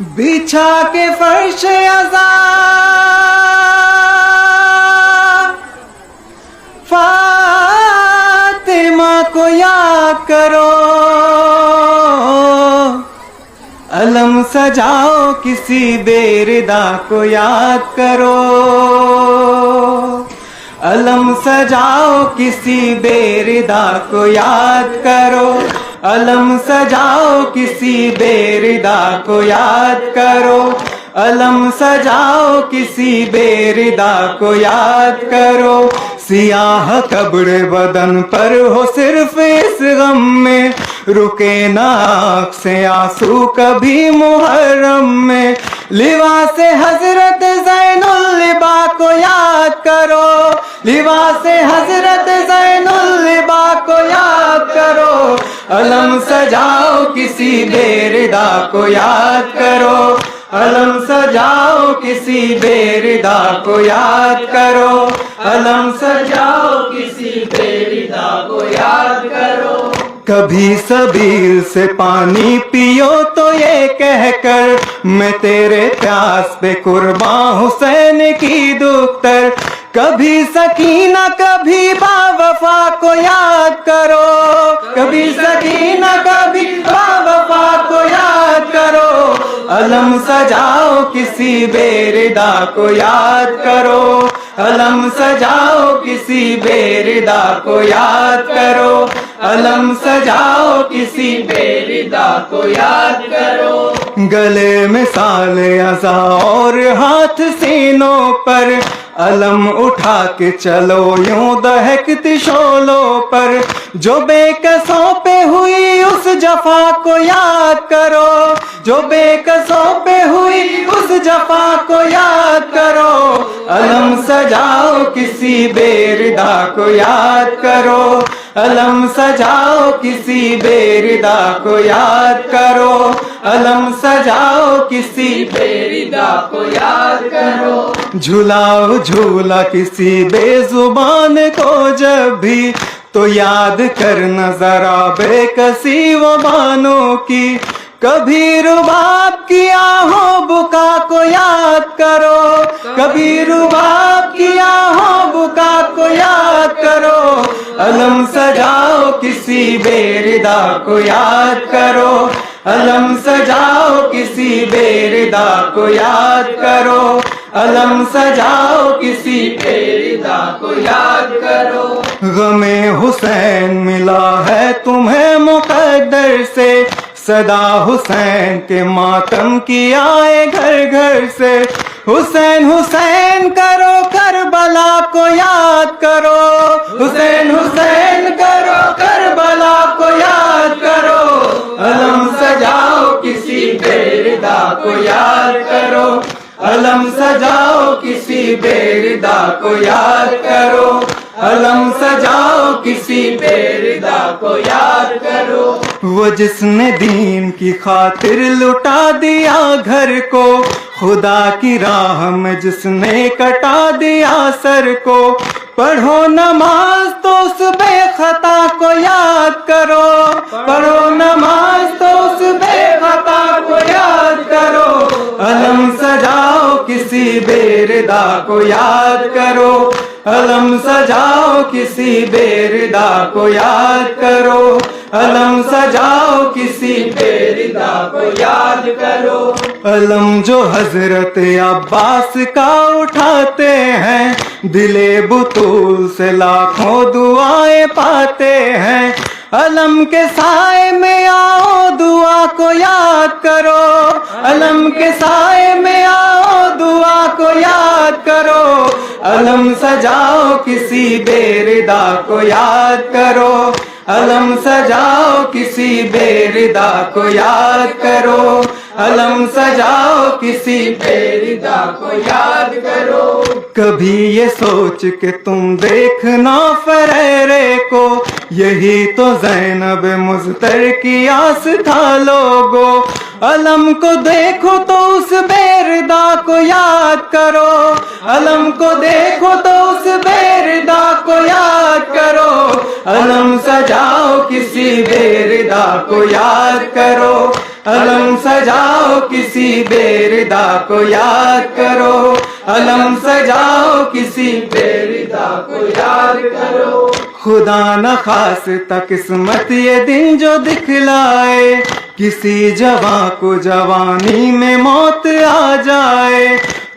بچھا کے فرش ازاں فاطمہ کو یاد کرو، علم سجاؤ کسی بے ردا کو یاد کرو، علم سجاؤ کسی بے ردا کو یاد کرو، علم سجاؤ کسی بے ردا کو یاد کرو، علم سجاؤ کسی بے ردا کو یاد کرو، سیاہ کبڑ بدن پر ہو صرف اس غم میں، رکے نہ آنکھ سے آنسو کبھی محرم میں، لباس حضرت زین اللبا کو یاد کرو، لباس حضرت زین اللبا کو یاد کرو، علم سجاؤ کسی بے ردا کو یاد کرو، علم سجاؤ کسی بے ردا کو یاد کرو، علم سجاؤ کسی بے ردا کو یاد کرو، کبھی سبیل سے پانی پیو تو یہ کہہ کر میں تیرے پیاس پہ قرباں حسین کی دختر، کبھی سکینہ کبھی با وفا کو یاد کرو، کبھی سکینہ کبھی با وفا کو یاد کرو، علم سجاؤ کسی بے ردا کو یاد کرو، علم سجاؤ کسی بے ردا کو یاد کرو، علم سجاؤ کسی بے ردا کو یاد کرو، گلے میں سال ازاں اور ہاتھ سینوں پر، علم اٹھا کے چلو یوں دہکتی شعلوں پر، جو بے کسوں پہ ہوئی اس جفا کو یاد کرو، جو بے کسوں پہ ہوئی اس جفا کو یاد کرو، علم سجاؤ کسی بے ردا کو یاد کرو، علم سجاؤ کسی بے ردا کو یاد کرو، علم سجاؤ کسی بے ردا کو یاد کرو، جھلاؤ جھولا کسی بے زبان کو جب بھی، تو یاد کرنا ذرا بے کسی و بانوں کی، کبھی رباب کی آہوں بکا کو یاد کرو، کبھی رباب کی آہوں بکا کو یاد کرو، علم سجاؤ کسی بے ردا کو یاد کرو، علم سجاؤ کسی بے ردا کو یاد کرو، علم سجاؤ کسی بے ردا کو یاد کرو، غم حسین ملا ہے تمہیں مقدر سے، صدا حسین کے ماتم کی آئے گھر گھر سے، حسین حسین کرو کربلا کو یاد کرو، حسین حسین کرو کربلا کو یاد کرو، علم سجاؤ کسی بے ردا کو یاد کرو، علم سجاؤ کسی بے ردا کو یاد کرو، علم سجاؤ کسی بے ردا کو یاد کرو، وہ جس نے دین کی خاطر لٹا دیا گھر کو، خدا کی راہ میں جس نے کٹا دیا سر کو، پڑھو نماز تو اس بے خطا کو یاد کرو، پڑھو نماز تو اس بے خطا کو یاد کرو، علم سجاؤ کسی بے ردا کو یاد کرو، علم سجاؤ کسی بے ردا کو یاد کرو، علم سجاؤ کسی بے ردا کو یاد کرو، علم جو حضرت عباس کا اٹھاتے ہیں، دل بطول سے لاکھوں دعائیں پاتے ہیں، علم کے سائے میں آؤ دعا کو یاد کرو، علم کے سائے میں آؤ دعا کو یاد کرو، علم سجاؤ کسی بے ردا کو یاد کرو، علم سجاؤ کسی بے ردا کو یاد کرو، علم سجاؤ کسی بے ردا کو یاد کرو، کبھی یہ سوچ کہ تم دیکھنا فریرے کو، یہی تو زینب مضطر کی آس تھا لوگو، علم کو دیکھو تو اس بے ردا کو یاد کرو، علم کو دیکھو تو اس بے ردا کو یاد کرو، علم سجاؤ کسی بے ردا کو یاد کرو، علم سجاؤ کسی بے-ردا کو یاد کرو، علم سجاؤ کسی بے-ردا کو یاد کرو۔ خدا نخواستہ قسمت یہ دن جو دکھلائے، کسی جوان کو جوانی میں موت آ جائے،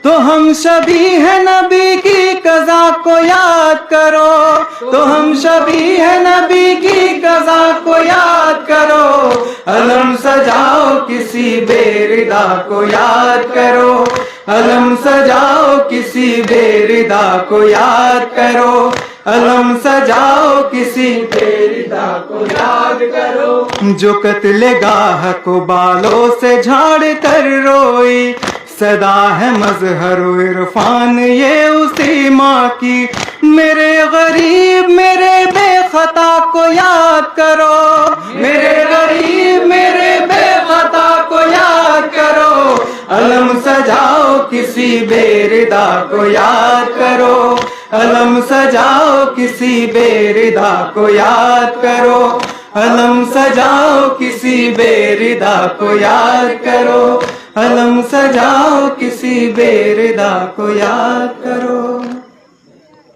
تو ہم شبیہ نبی کی قضا کو یاد کرو، تو ہم شبیہ نبی کی قضا کو یاد کرو۔ علم سجاؤ کسی بے-ردا کو یاد کرو، علم سجاؤ کسی بے-ردا کو یاد کرو، علم سجاؤ کسی بے-ردا کو یاد کرو۔ جو قتل گاہ کو بالوں سے جھاڑ کر روئی، صدا ہے مظہر و عرفان یہ اسی ماں کی۔ میرے غریب میرے بے خطا کو یاد کرو، میرے غریب میرے بے خطا کو یاد کرو۔ علم سجاؤ کسی بے-ردا کو یاد کرو، علم سجاؤ کسی بے-ردا کو یاد کرو، علم سجاؤ کسی بے-ردا کو یاد کرو، علم سجاؤ کسی بے-ردا کو یاد کرو۔